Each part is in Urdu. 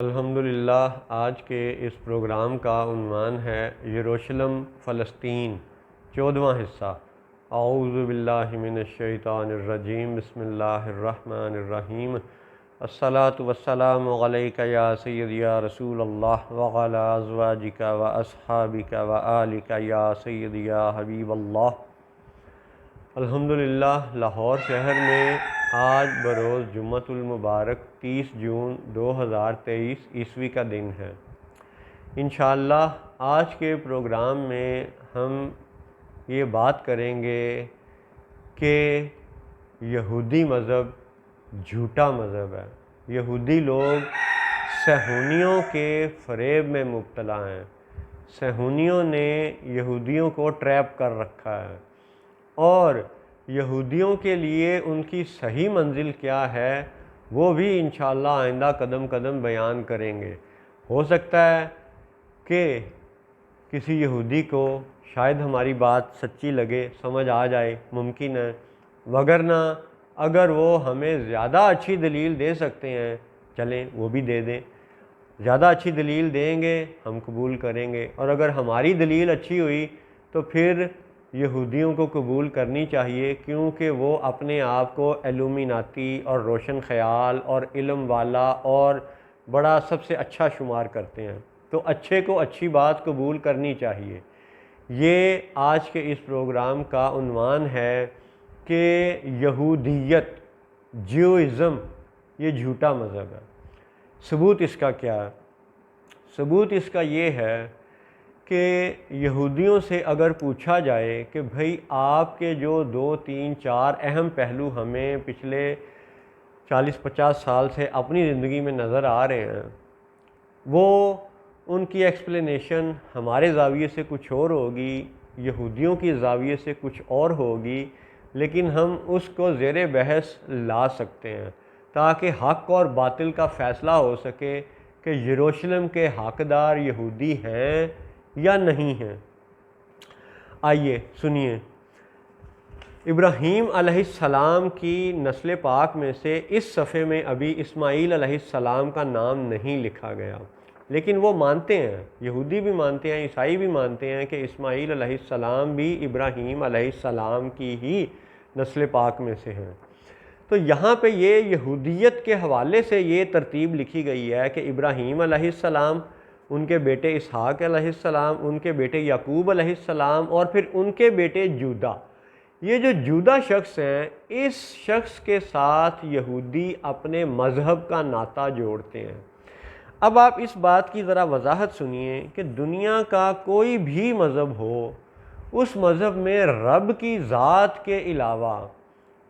الحمدللہ آج کے اس پروگرام کا عنوان ہے یروشلم فلسطین 14واں حصہ۔ اعوذ باللہ من الشیطان الرجیم، بسم اللہ الرحمن الرحیم۔ الصلاۃ والسلام علیک یا سیدی یا رسول اللہ وعلی ازواجک و اصحابک و آلک یا سیدی یا حبیب اللہ۔ الحمدللہ لاہور شہر میں آج بروز جمعۃ المبارک 30 جون 2023 عیسوی کا دن ہے۔ انشاءاللہ آج کے پروگرام میں ہم یہ بات کریں گے کہ یہودی مذہب جھوٹا مذہب ہے۔ یہودی لوگ صہیونیوں کے فریب میں مبتلا ہیں۔ صہیونیوں نے یہودیوں کو ٹریپ کر رکھا ہے، اور یہودیوں کے لیے ان کی صحیح منزل کیا ہے وہ بھی انشاءاللہ آئندہ قدم قدم بیان کریں گے۔ ہو سکتا ہے کہ کسی یہودی کو شاید ہماری بات سچی لگے، سمجھ آ جائے، ممکن ہے، وگرنہ اگر وہ ہمیں زیادہ اچھی دلیل دے سکتے ہیں چلیں وہ بھی دے دیں۔ زیادہ اچھی دلیل دیں گے ہم قبول کریں گے، اور اگر ہماری دلیل اچھی ہوئی تو پھر یہودیوں کو قبول کرنی چاہیے، کیونکہ وہ اپنے آپ کو ایلومیناتی اور روشن خیال اور علم والا اور بڑا سب سے اچھا شمار کرتے ہیں، تو اچھے کو اچھی بات قبول کرنی چاہیے۔ یہ آج کے اس پروگرام کا عنوان ہے کہ یہودیت، جیوازم یہ جھوٹا مذہب ہے۔ ثبوت اس کا کیا ہے؟ ثبوت اس کا یہ ہے کہ یہودیوں سے اگر پوچھا جائے کہ بھئی آپ کے جو 2 3 4 اہم پہلو ہمیں پچھلے 40-50 سال سے اپنی زندگی میں نظر آ رہے ہیں، وہ ان کی ایکسپلینیشن ہمارے زاویے سے کچھ اور ہوگی، یہودیوں کی زاویے سے کچھ اور ہوگی، لیکن ہم اس کو زیر بحث لا سکتے ہیں تاکہ حق اور باطل کا فیصلہ ہو سکے کہ یروشلم کے حقدار یہودی ہیں یا نہیں ہیں۔ آئیے سنیے، ابراہیم علیہ السلام کی نسل پاک میں سے اس صفحے میں ابھی اسماعیل علیہ السلام کا نام نہیں لکھا گیا، لیکن وہ مانتے ہیں، یہودی بھی مانتے ہیں، عیسائی بھی مانتے ہیں کہ اسماعیل علیہ السلام بھی ابراہیم علیہ السلام کی ہی نسل پاک میں سے ہیں۔ تو یہاں پہ یہ یہودیت کے حوالے سے یہ ترتیب لکھی گئی ہے کہ ابراہیم علیہ السلام، ان کے بیٹے اسحاق علیہ السلام، ان کے بیٹے یعقوب علیہ السلام، اور پھر ان کے بیٹے جودا۔ یہ جو جودا شخص ہیں، اس شخص کے ساتھ یہودی اپنے مذہب کا ناطہ جوڑتے ہیں۔ اب آپ اس بات کی ذرا وضاحت سنیے کہ دنیا کا کوئی بھی مذہب ہو، اس مذہب میں رب کی ذات کے علاوہ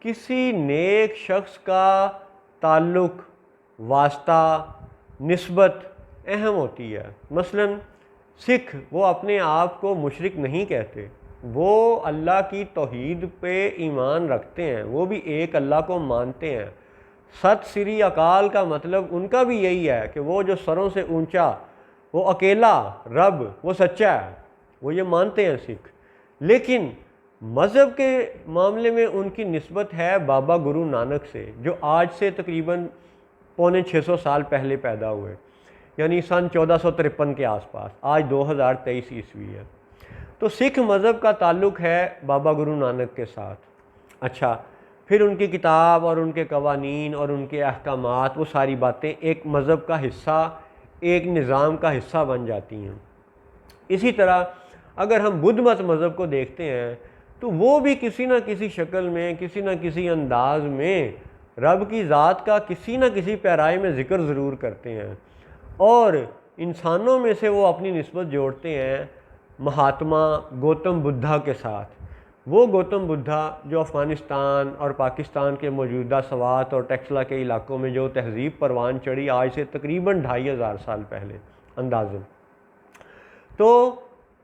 کسی نیک شخص کا تعلق، واسطہ، نسبت اہم ہوتی ہے۔ مثلا سکھ، وہ اپنے آپ کو مشرک نہیں کہتے، وہ اللہ کی توحید پہ ایمان رکھتے ہیں، وہ بھی ایک اللہ کو مانتے ہیں۔ ست سری اکال کا مطلب ان کا بھی یہی ہے کہ وہ جو سروں سے اونچا، وہ اکیلا رب، وہ سچا ہے، وہ یہ مانتے ہیں سکھ۔ لیکن مذہب کے معاملے میں ان کی نسبت ہے بابا گرو نانک سے، جو آج سے تقریباً 650 سال پہلے پیدا ہوئے، یعنی سن 1453 کے آس پاس۔ آج 2023 عیسوی ہے، تو سکھ مذہب کا تعلق ہے بابا گرو نانک کے ساتھ۔ اچھا، پھر ان کی کتاب اور ان کے قوانین اور ان کے احکامات، وہ ساری باتیں ایک مذہب کا حصہ، ایک نظام کا حصہ بن جاتی ہیں۔ اسی طرح اگر ہم بدھ مت مذہب کو دیکھتے ہیں تو وہ بھی کسی نہ کسی شکل میں، کسی نہ کسی انداز میں رب کی ذات کا کسی نہ کسی پیرائے میں ذکر ضرور کرتے ہیں، اور انسانوں میں سے وہ اپنی نسبت جوڑتے ہیں مہاتما گوتم بدھا کے ساتھ۔ وہ گوتم بدھا جو افغانستان اور پاکستان کے موجودہ سوات اور ٹیکسلا کے علاقوں میں جو تہذیب پروان چڑھی آج سے تقریباً 2500 سال پہلے اندازاً۔ تو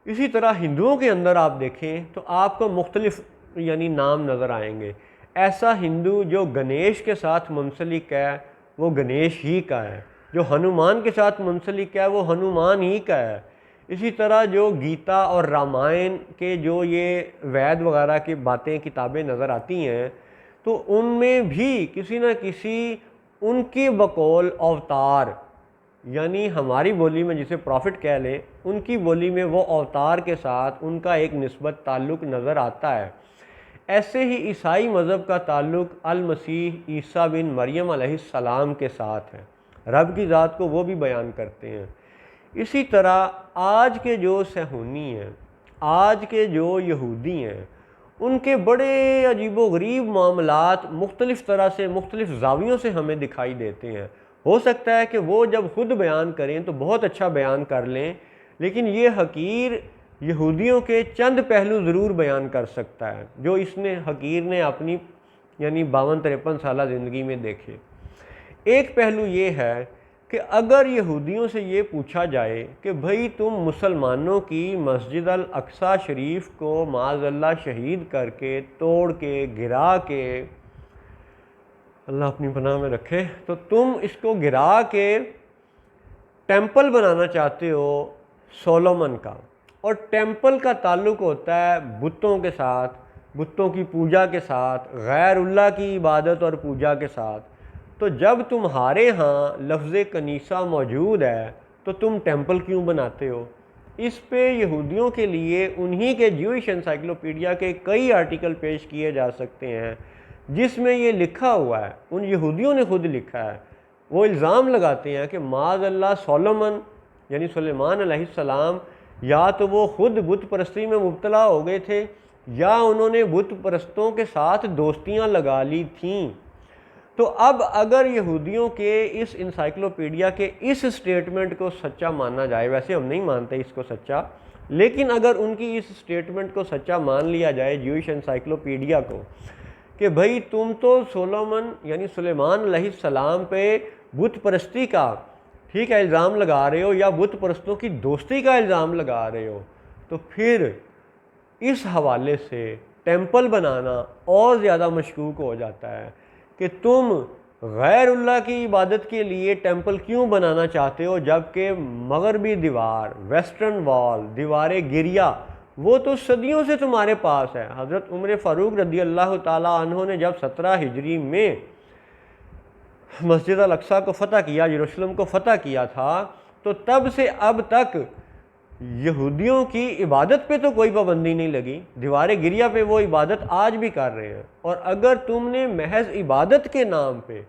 اسی طرح ہندوؤں کے اندر آپ دیکھیں تو آپ کو مختلف نام نظر آئیں گے۔ ایسا ہندو جو گنیش کے ساتھ منسلک ہے وہ گنیش ہی کا ہے، جو ہنومان کے ساتھ منسلک ہے وہ ہنومان ہی کا ہے۔ اسی طرح جو گیتا اور رامائن کے جو یہ وید وغیرہ کی باتیں، کتابیں نظر آتی ہیں، تو ان میں بھی کسی نہ کسی ان کی بقول اوتار یعنی ہماری بولی میں جسے پروفٹ کہہ لیں، ان کی بولی میں وہ اوتار کے ساتھ ان کا ایک نسبت تعلق نظر آتا ہے۔ ایسے ہی عیسائی مذہب کا تعلق المسیح عیسیٰ بن مریم علیہ السلام کے ساتھ ہے، رب کی ذات کو وہ بھی بیان کرتے ہیں۔ اسی طرح آج کے جو صہیونی ہیں، آج کے جو یہودی ہیں، ان کے بڑے عجیب و غریب معاملات مختلف طرح سے مختلف زاویوں سے ہمیں دکھائی دیتے ہیں۔ ہو سکتا ہے کہ وہ جب خود بیان کریں تو بہت اچھا بیان کر لیں، لیکن یہ حقیر یہودیوں کے چند پہلو ضرور بیان کر سکتا ہے جو اس نے حقیر نے اپنی 52-53 سالہ زندگی میں دیکھے۔ ایک پہلو یہ ہے کہ اگر یہودیوں سے یہ پوچھا جائے کہ بھئی تم مسلمانوں کی مسجد الاقصی شریف کو معاذ اللہ شہید کر کے، توڑ کے، گرا کے، اللہ اپنی پناہ میں رکھے، تو تم اس کو گرا کے ٹیمپل بنانا چاہتے ہو سولومن کا، اور ٹیمپل کا تعلق ہوتا ہے بتوں کے ساتھ، بتوں کی پوجا کے ساتھ، غیر اللہ کی عبادت اور پوجا کے ساتھ، تو جب تمہارے ہاں لفظ کنیسہ موجود ہے تو تم ٹیمپل کیوں بناتے ہو؟ اس پہ یہودیوں کے لیے انہی کے جیوش انسائکلوپیڈیا کے کئی آرٹیکل پیش کیے جا سکتے ہیں جس میں یہ لکھا ہوا ہے، ان یہودیوں نے خود لکھا ہے۔ وہ الزام لگاتے ہیں کہ معاذ اللہ سولومن یعنی سلیمان علیہ السلام یا تو وہ خود بت پرستی میں مبتلا ہو گئے تھے یا انہوں نے بت پرستوں کے ساتھ دوستیاں لگا لی تھیں۔ تو اب اگر یہودیوں کے اس انسائکلوپیڈیا کے اس سٹیٹمنٹ کو سچا مانا جائے، ویسے ہم نہیں مانتے اس کو سچا، لیکن اگر ان کی اس سٹیٹمنٹ کو سچا مان لیا جائے جیوش انسائکلوپیڈیا کو، کہ بھئی تم تو سولومن یعنی سلیمان علیہ السلام پہ بت پرستی کا ٹھیک ہے الزام لگا رہے ہو یا بت پرستوں کی دوستی کا الزام لگا رہے ہو، تو پھر اس حوالے سے ٹیمپل بنانا اور زیادہ مشکوک ہو جاتا ہے کہ تم غیر اللہ کی عبادت کے لیے ٹیمپل کیوں بنانا چاہتے ہو، جبکہ مغربی دیوار، ویسٹرن وال، دیوار گریا، وہ تو صدیوں سے تمہارے پاس ہے۔ حضرت عمر فاروق رضی اللہ تعالی عنہ نے جب 17 ہجری میں مسجد الاقصی کو فتح کیا، یروشلم کو فتح کیا تھا، تو تب سے اب تک یہودیوں کی عبادت پہ تو کوئی پابندی نہیں لگی، دیوار گریا پہ وہ عبادت آج بھی کر رہے ہیں۔ اور اگر تم نے محض عبادت کے نام پہ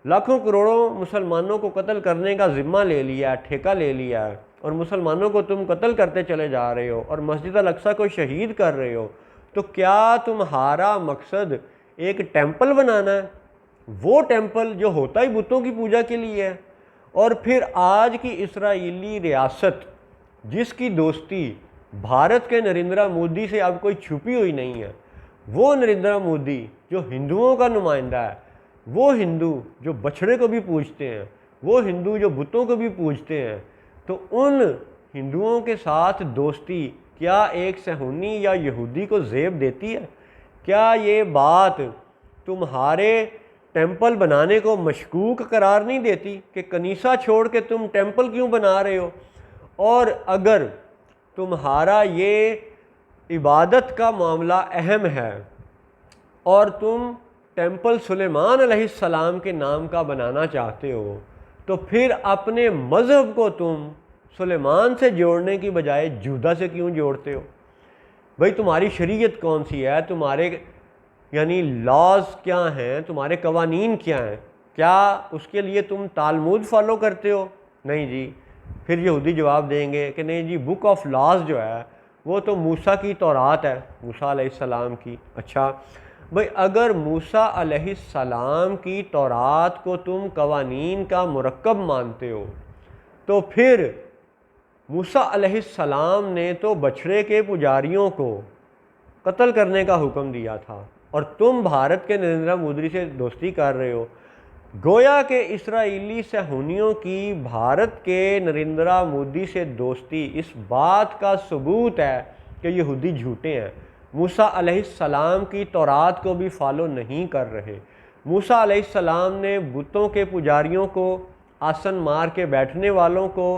لاکھوں کروڑوں مسلمانوں کو قتل کرنے کا ذمہ لے لیا ہے، ٹھیکہ لے لیا ہے، اور مسلمانوں کو تم قتل کرتے چلے جا رہے ہو اور مسجد الاقصی کو شہید کر رہے ہو، تو کیا تمہارا مقصد ایک ٹیمپل بنانا ہے؟ وہ ٹیمپل جو ہوتا ہی بتوں کی پوجا کے لیے ہے۔ اور پھر آج کی اسرائیلی ریاست جس کی دوستی بھارت کے نریندرا مودی سے اب کوئی چھپی ہوئی نہیں ہے، وہ نریندرا مودی جو ہندوؤں کا نمائندہ ہے، وہ ہندو جو بچھڑے کو بھی پوجتے ہیں، وہ ہندو جو بتوں کو بھی پوجتے ہیں، تو ان ہندوؤں کے ساتھ دوستی کیا ایک صہیونی یا یہودی کو زیب دیتی ہے؟ کیا یہ بات تمہارے ٹیمپل بنانے کو مشکوک قرار نہیں دیتی کہ کنیسہ چھوڑ کے تم ٹیمپل کیوں بنا رہے ہو؟ اور اگر تمہارا یہ عبادت کا معاملہ اہم ہے اور تم ٹیمپل سلیمان علیہ السلام کے نام کا بنانا چاہتے ہو، تو پھر اپنے مذہب کو تم سلیمان سے جوڑنے کی بجائے جودا سے کیوں جوڑتے ہو؟ بھئی تمہاری شریعت کون سی ہے؟ تمہارے یعنی لاز کیا ہیں؟ تمہارے قوانین کیا ہیں؟ کیا اس کے لیے تم تالمود فالو کرتے ہو؟ نہیں جی۔ پھر یہودی جواب دیں گے کہ نہیں جی، بک آف لاز جو ہے وہ تو موسیٰ کی تورات ہے، موسیٰ علیہ السلام کی۔ اچھا بھئی اگر موسیٰ علیہ السلام کی تورات کو تم قوانین کا مرکب مانتے ہو، تو پھر موسیٰ علیہ السلام نے تو بچھڑے کے پجاریوں کو قتل کرنے کا حکم دیا تھا، اور تم بھارت کے نریندرا مودی سے دوستی کر رہے ہو۔ گویا کہ اسرائیلی صہیونیوں کی بھارت کے نریندرا مودی سے دوستی اس بات کا ثبوت ہے کہ یہودی جھوٹے ہیں، موسیٰ علیہ السلام کی تورات کو بھی فالو نہیں کر رہے۔ موسیٰ علیہ السلام نے بتوں کے پجاریوں کو، آسن مار کے بیٹھنے والوں کو،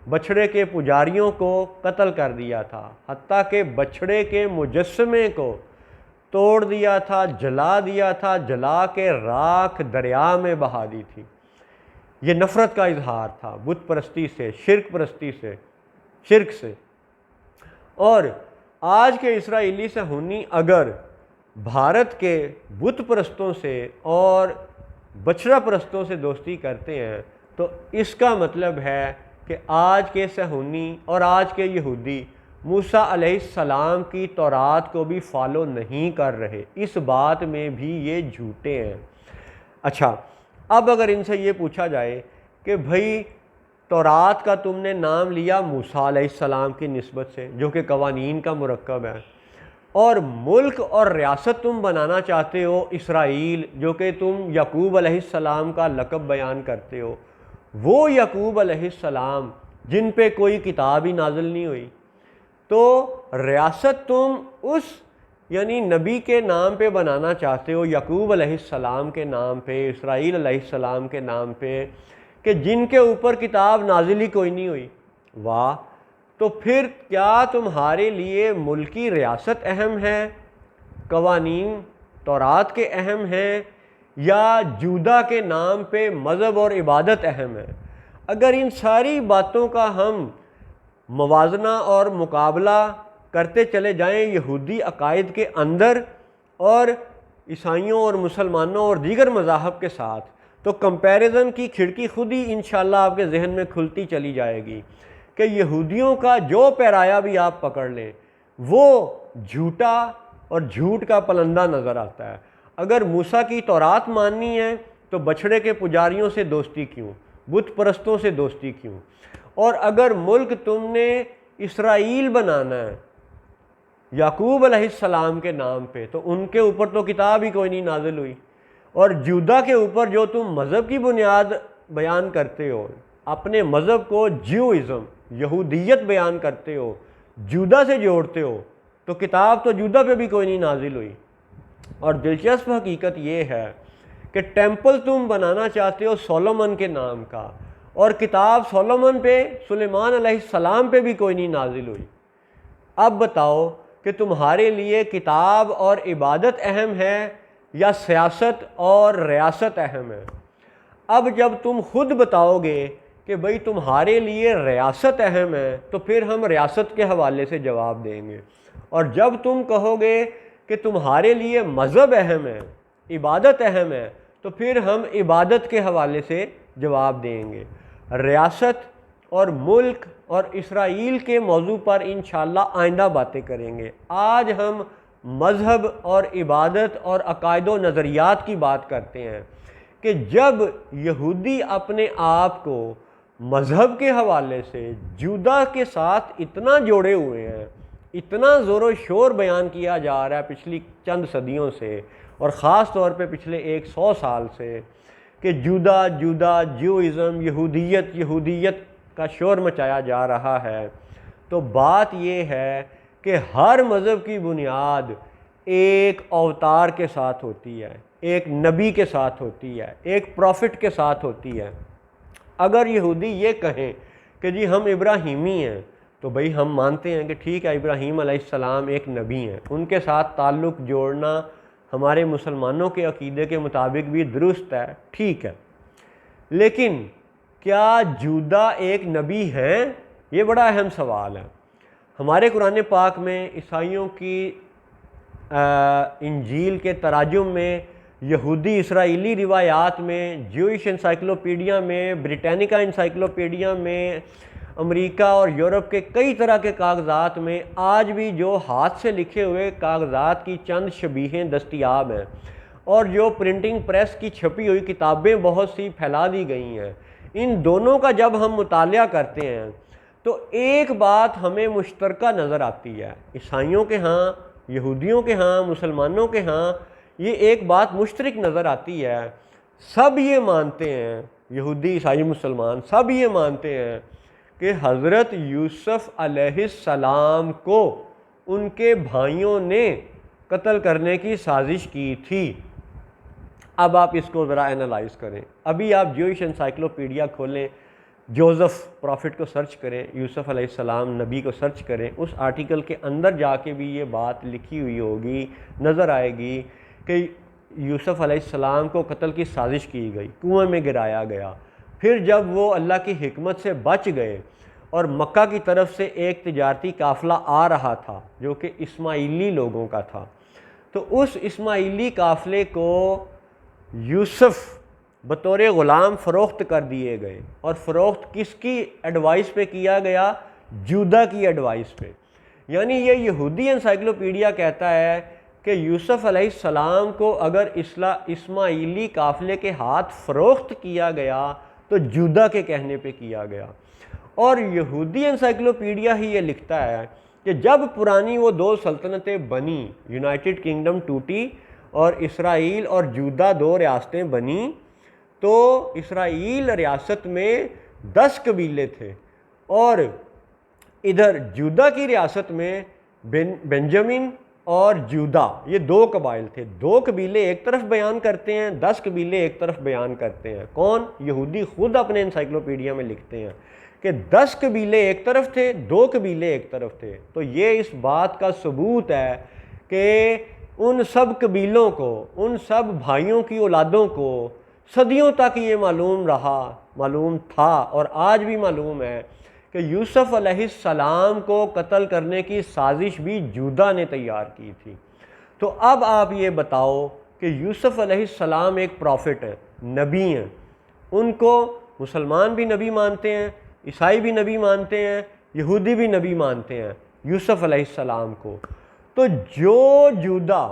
بچھڑے کے پجاریوں کو قتل کر دیا تھا، حتیٰ کہ بچھڑے کے مجسمے کو توڑ دیا تھا، جلا دیا تھا، جلا کے راکھ دریا میں بہا دی تھی۔ یہ نفرت کا اظہار تھا بت پرستی سے، شرک سے. اور آج کے اسرائیلی صہیونی اگر بھارت کے بت پرستوں سے اور بچڑا پرستوں سے دوستی کرتے ہیں تو اس کا مطلب ہے کہ آج کے صہیونی اور آج کے یہودی موسیٰ علیہ السلام کی تورات کو بھی فالو نہیں کر رہے. اس بات میں بھی یہ جھوٹے ہیں. اچھا، اب اگر ان سے یہ پوچھا جائے کہ بھئی تورات کا تم نے نام لیا موسیٰ علیہ السلام کی نسبت سے جو کہ قوانین کا مرکب ہے، اور ملک اور ریاست تم بنانا چاہتے ہو اسرائیل جو کہ تم یعقوب علیہ السلام کا لقب بیان کرتے ہو، وہ یعقوب علیہ السلام جن پہ کوئی کتاب ہی نازل نہیں ہوئی، تو ریاست تم اس یعنی نبی کے نام پہ بنانا چاہتے ہو، یعقوب علیہ السلام کے نام پہ، اسرائیل علیہ السلام کے نام پہ، کہ جن کے اوپر کتاب نازل ہی کوئی نہیں ہوئی. واہ! تو پھر کیا تمہارے لیے ملکی ریاست اہم ہے، قوانین تورات کے اہم ہیں، یا جودا کے نام پہ مذہب اور عبادت اہم ہے؟ اگر ان ساری باتوں کا ہم موازنہ اور مقابلہ کرتے چلے جائیں یہودی عقائد کے اندر اور عیسائیوں اور مسلمانوں اور دیگر مذاہب کے ساتھ، تو کمپیریزن کی کھڑکی خود ہی انشاءاللہ آپ کے ذہن میں کھلتی چلی جائے گی کہ یہودیوں کا جو پیرایا بھی آپ پکڑ لیں وہ جھوٹا اور جھوٹ کا پلندہ نظر آتا ہے. اگر موسیٰ کی تورات ماننی ہے تو بچھڑے کے پجاریوں سے دوستی کیوں، بت پرستوں سے دوستی کیوں؟ اور اگر ملک تم نے اسرائیل بنانا ہے یعقوب علیہ السلام کے نام پہ، تو ان کے اوپر تو کتاب ہی کوئی نہیں نازل ہوئی، اور جودا کے اوپر جو تم مذہب کی بنیاد بیان کرتے ہو، اپنے مذہب کو جیوئزم یہودیت بیان کرتے ہو، جودا سے جوڑتے ہو، تو کتاب تو جودا پہ بھی کوئی نہیں نازل ہوئی. اور دلچسپ حقیقت یہ ہے کہ ٹیمپل تم بنانا چاہتے ہو سولومن کے نام کا، اور کتاب سولومن پہ، سلیمان علیہ السلام پہ بھی کوئی نہیں نازل ہوئی. اب بتاؤ کہ تمہارے لیے کتاب اور عبادت اہم ہے یا سیاست اور ریاست اہم ہے؟ اب جب تم خود بتاؤ گے کہ بھئی تمہارے لیے ریاست اہم ہے تو پھر ہم ریاست کے حوالے سے جواب دیں گے، اور جب تم کہو گے کہ تمہارے لیے مذہب اہم ہے، عبادت اہم ہے، تو پھر ہم عبادت کے حوالے سے جواب دیں گے. ریاست اور ملک اور اسرائیل کے موضوع پر انشاءاللہ آئندہ باتیں کریں گے. آج ہم مذہب اور عبادت اور عقائد و نظریات کی بات کرتے ہیں کہ جب یہودی اپنے آپ کو مذہب کے حوالے سے جودا کے ساتھ اتنا جوڑے ہوئے ہیں، اتنا زور و شور بیان کیا جا رہا ہے پچھلی چند صدیوں سے، اور خاص طور پہ پچھلے 100 سال سے، کہ جودا جیوئزم یہودیت کا شور مچایا جا رہا ہے، تو بات یہ ہے کہ ہر مذہب کی بنیاد ایک اوتار کے ساتھ ہوتی ہے، ایک نبی کے ساتھ ہوتی ہے، ایک پروفٹ کے ساتھ ہوتی ہے. اگر یہودی یہ کہیں کہ جی ہم ابراہیمی ہیں، تو بھئی ہم مانتے ہیں کہ ٹھیک ہے ابراہیم علیہ السلام ایک نبی ہیں، ان کے ساتھ تعلق جوڑنا ہمارے مسلمانوں کے عقیدے کے مطابق بھی درست ہے، ٹھیک ہے. لیکن کیا جودا ایک نبی ہیں؟ یہ بڑا اہم سوال ہے. ہمارے قرآن پاک میں، عیسائیوں کی انجیل کے تراجم میں، یہودی اسرائیلی روایات میں، جوئش انسائکلوپیڈیا میں، بریٹینیکا انسائکلوپیڈیا میں، امریکہ اور یورپ کے کئی طرح کے کاغذات میں آج بھی جو ہاتھ سے لکھے ہوئے کاغذات کی چند شبیہیں دستیاب ہیں، اور جو پرنٹنگ پریس کی چھپی ہوئی کتابیں بہت سی پھیلا دی گئی ہیں. ان دونوں کا جب ہم مطالعہ کرتے ہیں تو ایک بات ہمیں مشترکہ نظر آتی ہے. عیسائیوں کے ہاں، یہودیوں کے ہاں، مسلمانوں کے ہاں یہ ایک بات مشترک نظر آتی ہے. سب یہ مانتے ہیں، یہودی، عیسائی، مسلمان سب یہ مانتے ہیں کہ حضرت یوسف علیہ السلام کو ان کے بھائیوں نے قتل کرنے کی سازش کی تھی. اب آپ اس کو ذرا انالائز کریں. ابھی آپ جوئش انسائکلوپیڈیا کھولیں، جوزف پروفٹ کو سرچ کریں، یوسف علیہ السلام نبی کو سرچ کریں، اس آرٹیکل کے اندر جا کے بھی یہ بات لکھی ہوئی ہوگی، نظر آئے گی کہ یوسف علیہ السلام کو قتل کی سازش کی گئی، کنویں میں گرایا گیا. پھر جب وہ اللہ کی حکمت سے بچ گئے اور مکہ کی طرف سے ایک تجارتی قافلہ آ رہا تھا جو کہ اسماعیلی لوگوں کا تھا، تو اس اسماعیلی قافلے کو یوسف بطور غلام فروخت کر دیے گئے، اور فروخت کس کی ایڈوائس پہ کیا گیا؟ جودا کی ایڈوائس پہ۔ یعنی یہ یہودی انسائکلوپیڈیا کہتا ہے کہ یوسف علیہ السلام کو اگر اسماعیلی قافلے کے ہاتھ فروخت کیا گیا تو جودا کے کہنے پہ کیا گیا، اور یہودی انسائکلوپیڈیا ہی یہ لکھتا ہے کہ جب پرانی وہ دو سلطنتیں بنی، یونائٹڈ کنگڈم ٹوٹی اور اسرائیل اور جودا دو ریاستیں بنیں، تو اسرائیل ریاست میں 10 قبیلے تھے، اور ادھر جودا کی ریاست میں بنجامن اور جودا یہ 2 قبائل تھے۔ 2 قبیلے ایک طرف بیان کرتے ہیں، 10 قبیلے ایک طرف بیان کرتے ہیں۔ کون؟ یہودی خود اپنے انسائکلوپیڈیا میں لکھتے ہیں کہ 10 قبیلے ایک طرف تھے، 2 قبیلے ایک طرف تھے۔ تو یہ اس بات کا ثبوت ہے کہ ان سب قبیلوں کو، ان سب بھائیوں کی اولادوں کو صدیوں تک یہ معلوم تھا اور آج بھی معلوم ہے کہ یوسف علیہ السلام کو قتل کرنے کی سازش بھی جودا نے تیار کی تھی۔ تو اب آپ یہ بتاؤ کہ یوسف علیہ السلام ایک پروفٹ ہیں، نبی ہیں، ان کو مسلمان بھی نبی مانتے ہیں، عیسائی بھی نبی مانتے ہیں، یہودی بھی نبی مانتے ہیں یوسف علیہ السلام کو۔ تو جو جودا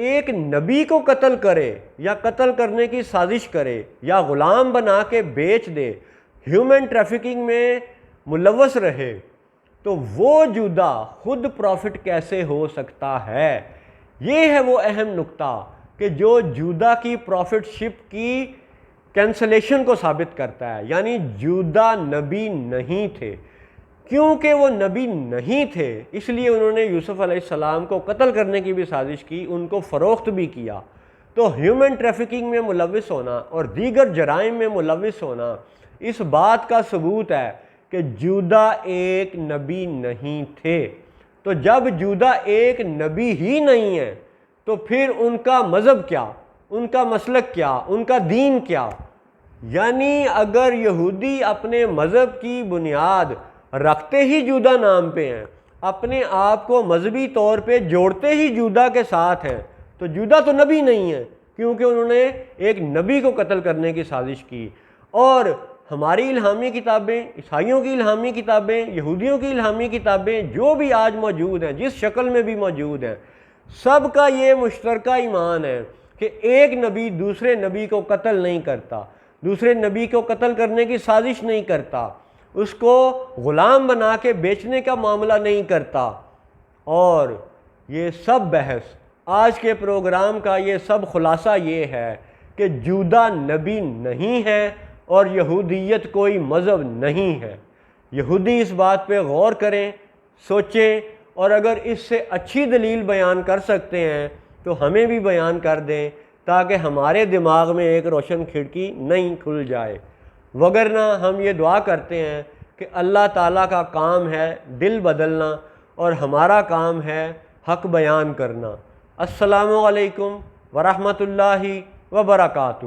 ایک نبی کو قتل کرے یا قتل کرنے کی سازش کرے یا غلام بنا کے بیچ دے، ہیومن ٹریفکنگ میں ملوث رہے، تو وہ جودا خود پروفٹ کیسے ہو سکتا ہے؟ یہ ہے وہ اہم نقطہ کہ جو جودا کی پروفٹ شپ کی کینسلیشن کو ثابت کرتا ہے۔ یعنی جودا نبی نہیں تھے، کیونکہ وہ نبی نہیں تھے اس لیے انہوں نے یوسف علیہ السلام کو قتل کرنے کی بھی سازش کی، ان کو فروخت بھی کیا۔ تو ہیومن ٹریفکنگ میں ملوث ہونا اور دیگر جرائم میں ملوث ہونا اس بات کا ثبوت ہے کہ جودا ایک نبی نہیں تھے۔ تو جب جودا ایک نبی ہی نہیں ہے تو پھر ان کا مذہب کیا، ان کا مسلک کیا، ان کا دین کیا؟ یعنی اگر یہودی اپنے مذہب کی بنیاد رکھتے ہی جودا نام پہ ہیں، اپنے آپ کو مذہبی طور پہ جوڑتے ہی جودا کے ساتھ ہیں، تو جودا تو نبی نہیں ہے کیونکہ انہوں نے ایک نبی کو قتل کرنے کی سازش کی۔ اور ہماری الہامی کتابیں، عیسائیوں کی الہامی کتابیں، یہودیوں کی الہامی کتابیں جو بھی آج موجود ہیں، جس شکل میں بھی موجود ہیں، سب کا یہ مشترکہ ایمان ہے کہ ایک نبی دوسرے نبی کو قتل نہیں کرتا، دوسرے نبی کو قتل کرنے کی سازش نہیں کرتا، اس کو غلام بنا کے بیچنے کا معاملہ نہیں کرتا۔ اور یہ سب بحث آج کے پروگرام کا یہ سب خلاصہ یہ ہے کہ جودا نبی نہیں ہے اور یہودیت کوئی مذہب نہیں ہے۔ یہودی اس بات پہ غور کریں، سوچیں، اور اگر اس سے اچھی دلیل بیان کر سکتے ہیں تو ہمیں بھی بیان کر دیں تاکہ ہمارے دماغ میں ایک روشن کھڑکی نہیں کھل جائے۔ وگرنہ ہم یہ دعا کرتے ہیں کہ اللہ تعالیٰ کا کام ہے دل بدلنا اور ہمارا کام ہے حق بیان کرنا۔ السلام علیکم ورحمۃ اللہ وبرکاتہ۔